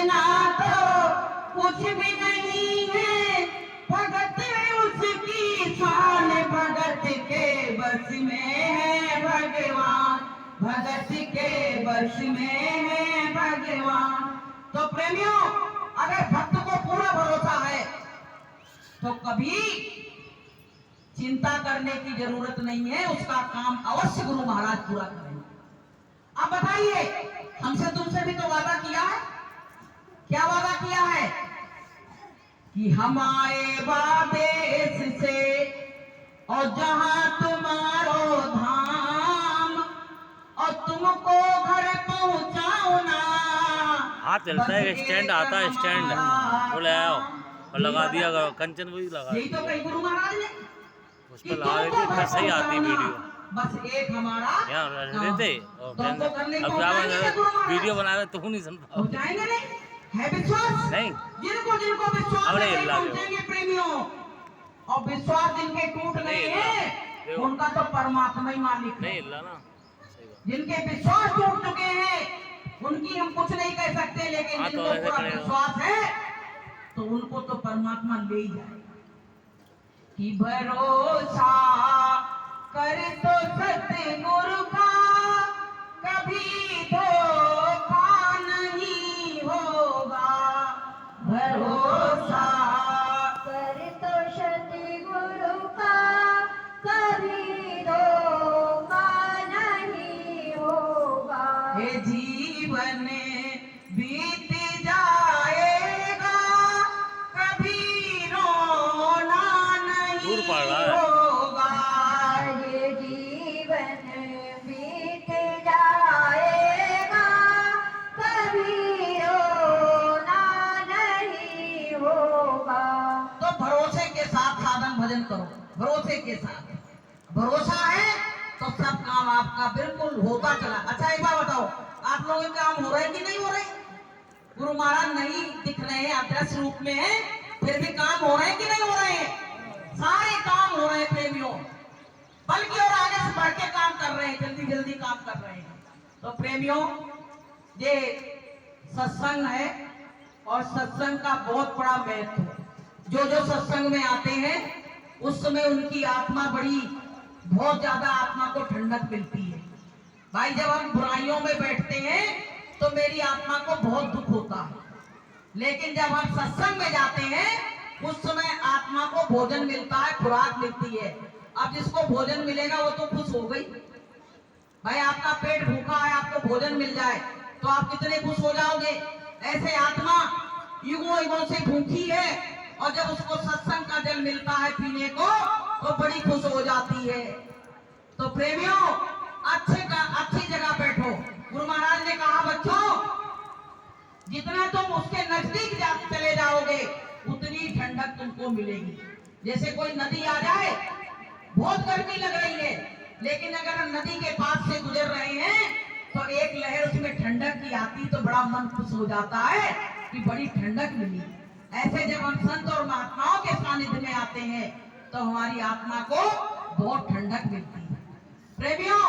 इतना तो कुछ भी नहीं है, भगत उसकी शान, भगत के बस में है भगवान, भगत के बस में है भगवान। तो प्रेमियों, अगर भक्त को पूरा भरोसा है तो कभी चिंता करने की जरूरत नहीं है, उसका काम अवश्य गुरु महाराज पूरा करेंगे। अब बताइए, हमसे तुमसे भी तो वादा किया है। क्या वादा किया है? कि हम आए बादेश से और जहां तुम्हारो धाम, और तुमको घर पहुंचाओ ना। हाँ चलता है, स्टैंड आता है, स्टैंड वो ले आओ और लगा दिया करो, कंचन वही लगा। यही तो कही गुरु महाराज ने, उस पर लगा देते, फिर सही आती वीडियो। बस एक हमारा यहाँ देते और अब वीडियो बना रहे तो नहीं सुन पाओ। जाएंगे नहीं, है विश्वास नहीं, जिनको जिनको विश्वास है पहुंचेंगे प्रेमियों। और विश्वास जिनके टूट गए हैं उनका तो परमात्मा ही मालिक नहीं हिला ना। जिनके विश्वास टूट चुके हैं उनकी हम कुछ नहीं कह सकते, लेकिन जिनको पूरा विश्वास है तो उनको तो परमात्मा ले ही जाएगा। कि भरोसा कर तो सतगुरु का, कभी धोखा नहीं होगा। भरोसा कर तो सतगुरु का, कभी धोखा नहीं होगा। ये जीवन बीत जाएगा, कभी रोना नहीं होगा। ये जीवन बीत जाएगा, कभी रोना नहीं होगा। तो भरोसे के साथ साधन भजन करो, भरोसे के साथ। भरोसा है तो सब काम आपका बिल्कुल होता चला। अच्छा एक बात बताओ, आप लोगों के काम हो रहे कि नहीं हो रहे? गुरु महाराज नहीं दिख रहे हैं, अदृश्य रूप में है, फिर भी काम हो रहे हैं कि नहीं हो रहे हैं? सारे काम हो रहे हैं प्रेमियों, बल्कि और आगे से बढ़ के काम कर रहे हैं, जल्दी जल्दी काम कर रहे हैं। तो प्रेमियों, ये सत्संग है और सत्संग का बहुत बड़ा महत्व है। जो जो सत्संग में आते हैं उस समय उनकी आत्मा बड़ी, बहुत ज्यादा आत्मा को ठंडक मिलती है। भाई जब हम बुराइयों में बैठते हैं तो मेरी आत्मा को बहुत दुख होता है, लेकिन जब हम सत्संग में जाते हैं उस समय आत्मा को भोजन मिलता है, खुराक मिलती है। अब जिसको भोजन मिलेगा वो तो खुश हो गई। भाई आपका पेट भूखा है, आपको भोजन मिल जाए तो आप कितने खुश हो जाओगे। ऐसे आत्मा युगों युगों से भूखी है और जब उसको सत्संग का जल मिलता है पीने को तो बड़ी खुश हो जाती है। तो प्रेमियों, अच्छी जगह बैठो। गुरु महाराज ने कहा बच्चों, जितना तुम उसके नजदीक चले जाओगे उतनी ठंडक तुमको मिलेगी। जैसे कोई नदी आ जाए, बहुत गर्मी लग रही है, लेकिन अगर हम नदी के पास से गुजर रहे हैं तो एक लहर उसमें ठंडक की आती तो बड़ा मन खुश हो जाता है कि बड़ी ठंडक मिली। ऐसे जब हम संत और महात्माओं के सानिध्य में आते हैं तो हमारी आत्मा को बहुत ठंडक मिलती है। प्रेमियों,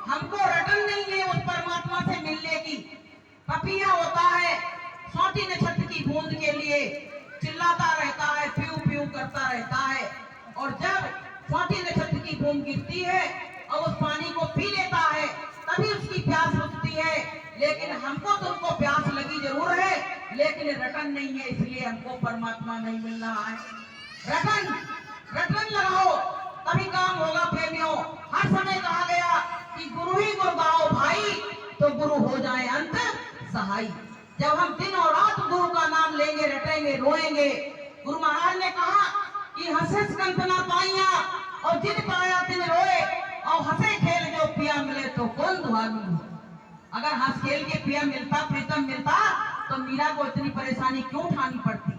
हमको रटन नहीं है उस परमात्मा से मिलने की। पपीहा होता है, छोटी नक्षत्र की बूंद के लिए चिल्लाता रहता है, प्यू प्यू करता रहता है, और जब छोटी नक्षत्र की बूंद गिरती है और उस पानी को पी लेता है तभी उसकी प्यास बुझती है। लेकिन हमको तो उसको प्यास लगी जरूर है, लेकिन रटन नहीं है, इसलिए हमको परमात्मा नहीं मिल रहा है। रटन लगाओ तभी काम होगा प्रेमियों। हर समय कहा गया कि गुरु ही गुरु गाओ भाई, तो गुरु हो जाए अंत सहाय। जब हम दिन और रात गुरु का नाम लेंगे, रटेंगे, रोएंगे। गुरु महाराज ने कहा कि हंसे कंत ना पाइया और जिन पाया दिन रोए, और हंसे खेल जो पिया मिले तो कौन दुहानी हो। अगर हंस खेल के पिया मिलता, प्रीतम मिलता, तो मीरा को इतनी परेशानी क्यों उठानी पड़ती,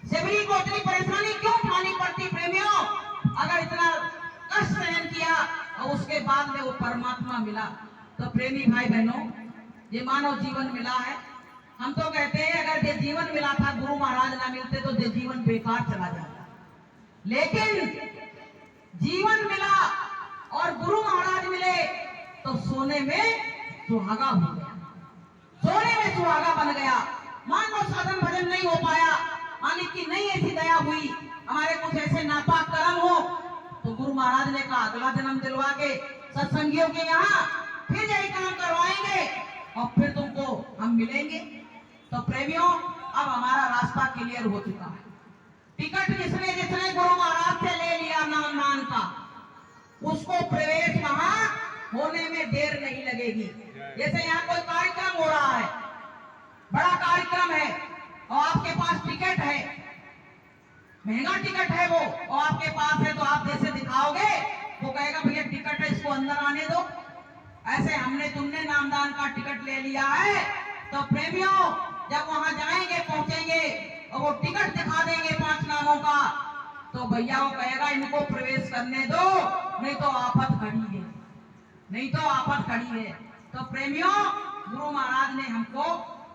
सेवरी को इतनी परेशानी क्यों उठानी पड़ती प्रेमियों। अगर इतना कष्ट सहन किया और उसके बाद में वो परमात्मा मिला। तो प्रेमी भाई बहनों, ये मानव जीवन मिला है। हम तो कहते हैं अगर ये जीवन मिला था, गुरु महाराज ना मिलते तो ये जीवन बेकार चला जाता। लेकिन जीवन मिला और गुरु महाराज मिले तो सोने में सुहागा हो गया, सोने में सुहागा बन गया। मान लो ऐसी दया हुई, हमारे कुछ ऐसे नापाक कर्म हो, तो गुरु महाराज ने कहा अगला जन्म दिलवा के सत्संगियों के यहाँ फिर यही काम करवाएंगे और फिर तुमको हम मिलेंगे। तो प्रेमियों, अब हमारा रास्ता क्लियर हो चुका है। टिकट जिसने जिसने गुरु महाराज से ले लिया नाम का, उसको प्रवेश वहां होने में देर नहीं लगेगी। जैसे यहाँ कोई कार्यक्रम हो रहा है, बड़ा कार्यक्रम है और आपके पास टिकट है, महंगा टिकट है वो, और आपके पास है, तो आप जैसे दिखाओगे वो कहेगा भैया टिकट है, इसको अंदर आने दो। ऐसे हमने तुमने नामदान का टिकट ले लिया है, तो प्रेमियों जब वहां जाएंगे पहुंचेंगे और वो टिकट दिखा देंगे 5 नामों का, तो भैया वो कहेगा इनको प्रवेश करने दो, नहीं तो आफत खड़ी है, नहीं तो आफत खड़ी है। तो प्रेमियों, गुरु महाराज ने हमको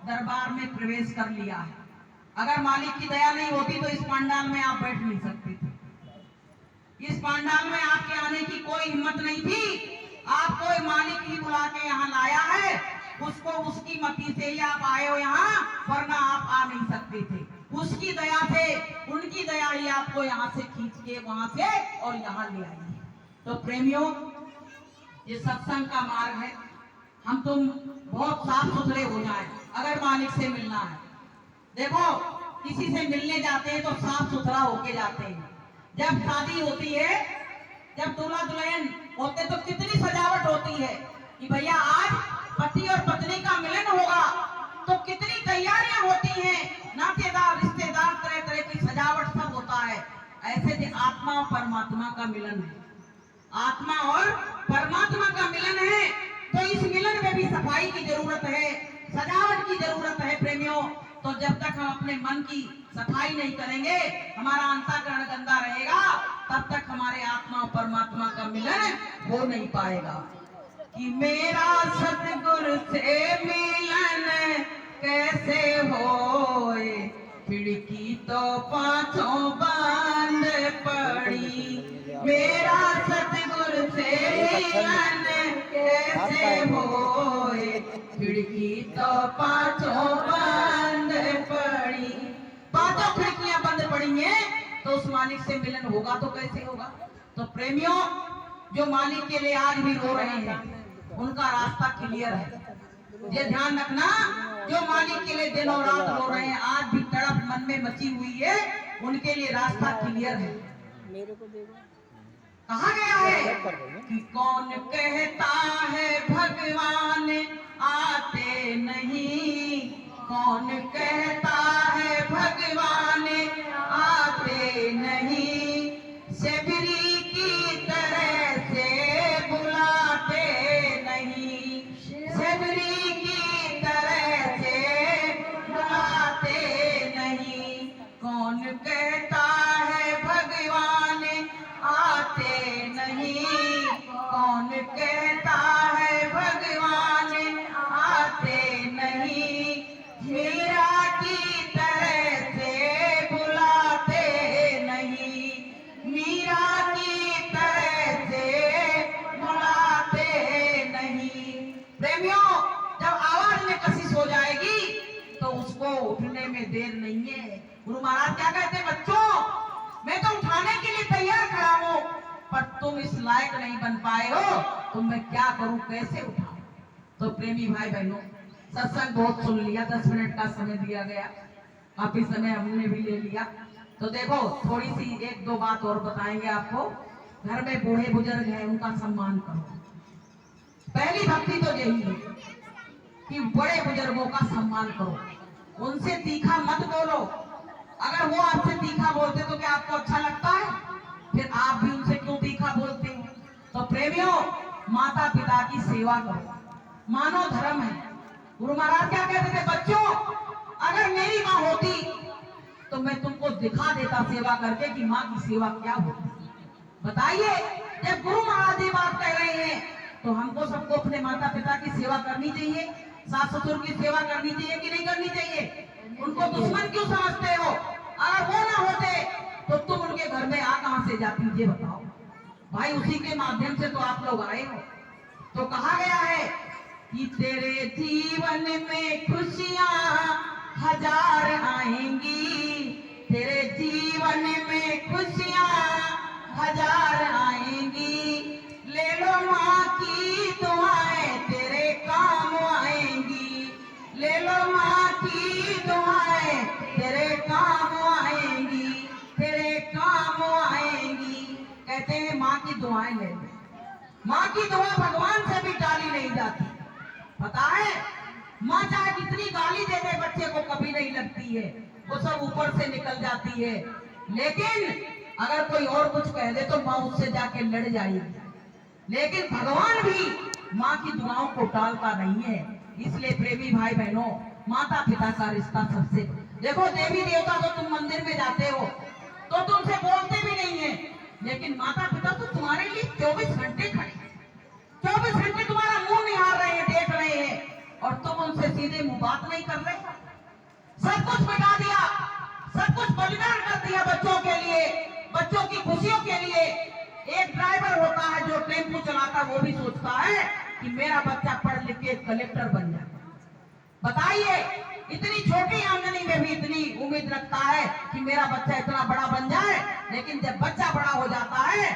दरबार में प्रवेश कर लिया है। अगर मालिक की दया नहीं होती तो इस पंडाल में आप बैठ नहीं सकते थे। इस पंडाल में आपके आने की कोई हिम्मत नहीं थी। आपको मालिक ही बुला के यहाँ लाया है, उसको उसकी मति से ही आप आए हो यहाँ, वरना आप आ नहीं सकते थे। उसकी दया से, उनकी दया ही आपको यहाँ से खींच के वहां से और यहाँ ले आई है। तो प्रेमियों, ये सत्संग का मार्ग है, हम तुम बहुत साफ सुथरे हो जाए अगर मालिक से मिलना है। देखो, किसी से मिलने जाते हैं तो साफ सुथरा होके जाते हैं। जब शादी होती है, जब दूल्हा दुल्हन होते तो कितनी सजावट होती है कि भैया आज पति और पत्नी का मिलन होगा, तो कितनी तैयारियां होती हैं, नातेदार रिश्तेदार तरह तरह की सजावट सब होता है। ऐसे ही आत्मा और परमात्मा का मिलन है, आत्मा और परमात्मा का मिलन है, तो इस मिलन में भी सफाई की जरूरत है, सजावट की जरूरत है प्रेमियों। तो जब तक हम अपने मन की सफाई नहीं करेंगे, हमारा अंतःकरण गंदा रहेगा, तब तक हमारे आत्मा और परमात्मा का मिलन हो नहीं पाएगा। कि मेरा सतगुरु से मिलन कैसे होए, खिड़की तो पांचों बंद पड़ी। मेरा सतगुरु से मिलन कैसे होए, खिड़की तो पांचों बंद पड़ी। पांचों खिड़कियां बंद पड़ी हैं, तो उस मालिक से मिलन होगा तो कैसे होगा। तो प्रेमियों, जो मालिक के लिए आज भी रो रहे हैं, उनका रास्ता क्लियर है। ये ध्यान रखना, जो मालिक के लिए दिन और रात रो रहे हैं, आज भी तड़प मन में मची हुई है, उनके लिए रास्ता क्लियर है। कहा गया है कि कौन कहता है भगवान आते नहीं, कौन कहता है भगवान आते नहीं, शबरी की तरह से बुलाते नहीं, शबरी की तरह से बुलाते नहीं। कौन कहता है भगवान आते नहीं, कौन कहता है भगवान आते नहीं, मीरा की तरह से बुलाते नहीं, मीरा की तरह से बुलाते नहीं। प्रेमियों, जब आवाज में कशिश हो जाएगी तो उसको उठने में देर नहीं है। गुरु महाराज क्या कहते हैं, बच्चों मैं तो उठाने के लिए तैयार खड़ा हूं, पर तुम इस लायक नहीं बन पाए हो, तो मैं क्या करूं, कैसे उठाऊं। तो प्रेमी भाई बहनों, सत्संग बहुत सुन लिया, 10 मिनट का समय दिया गया, काफी समय हमने भी ले लिया। तो देखो, थोड़ी सी 1-2 बात और बताएंगे आपको। घर में बूढ़े बुजुर्ग हैं, उनका सम्मान करो। पहली भक्ति तो यही है कि बड़े बुजुर्गों का सम्मान करो, उनसे तीखा मत बोलो। अगर वो आपसे तीखा बोलते तो क्या आपको अच्छा लगता है? फिर आप भी उनसे क्यों तीखा बोलते हो? तो प्रेमियों, माता पिता की सेवा करो, मानव धर्म है। गुरु महाराज क्या कहते थे, बच्चों अगर मेरी माँ होती तो मैं तुमको दिखा देता सेवा करके कि माँ की सेवा क्या होती। बताइए, जब गुरु महाराज ये बात कह रहे हैं तो हमको सबको अपने माता पिता की सेवा करनी चाहिए, सास ससुर की सेवा करनी चाहिए कि नहीं करनी चाहिए? उनको दुश्मन क्यों समझते हो? अगर वो ना होते तो तुम उनके घर में आ कहां से जाती, ये बताओ भाई। उसी के माध्यम से तो आप लोग आए हो। तो कहा गया है कि तेरे जीवन में खुशियां 1000 आएंगी, तेरे जीवन दुआएं ले ले। माँ की दुआ भगवान से भी टाली नहीं जाती। पता है, माँ चाहे कितनी गाली दे दे बच्चे को कभी नहीं लगती है, वो सब ऊपर से निकल जाती है। लेकिन अगर कोई और कुछ कह दे तो माँ उससे जाके लड़ जाएगी। लेकिन भगवान भी माँ की दुआओं को टालता नहीं है। इसलिए प्रेमी भाई बहनों, माता पिता का रिश्ता सबसे, देखो देवी देवता तो तुम मंदिर में जाते हो तो तुमसे बोलते भी नहीं है, लेकिन माता पिता तो तुम्हारे लिए 24 घंटे खड़े, 24 घंटे तुम्हारा मुंह निहार रहे हैं, देख रहे हैं, और तुम उनसे सीधे मुंह बात नहीं कर रहे। सब कुछ मिटा दिया, सब कुछ बलिदान कर दिया बच्चों के लिए, बच्चों की खुशियों के लिए। एक ड्राइवर होता है जो टेम्पो चलाता, वो भी सोचता है कि मेरा बच्चा पढ़ लिख के कलेक्टर बन जाए। बताइए, इतनी छोटी आमदनी में भी इतनी उम्मीद रखता है कि मेरा बच्चा इतना बड़ा बन जाए, लेकिन जब बच्चा बड़ा हो जाता है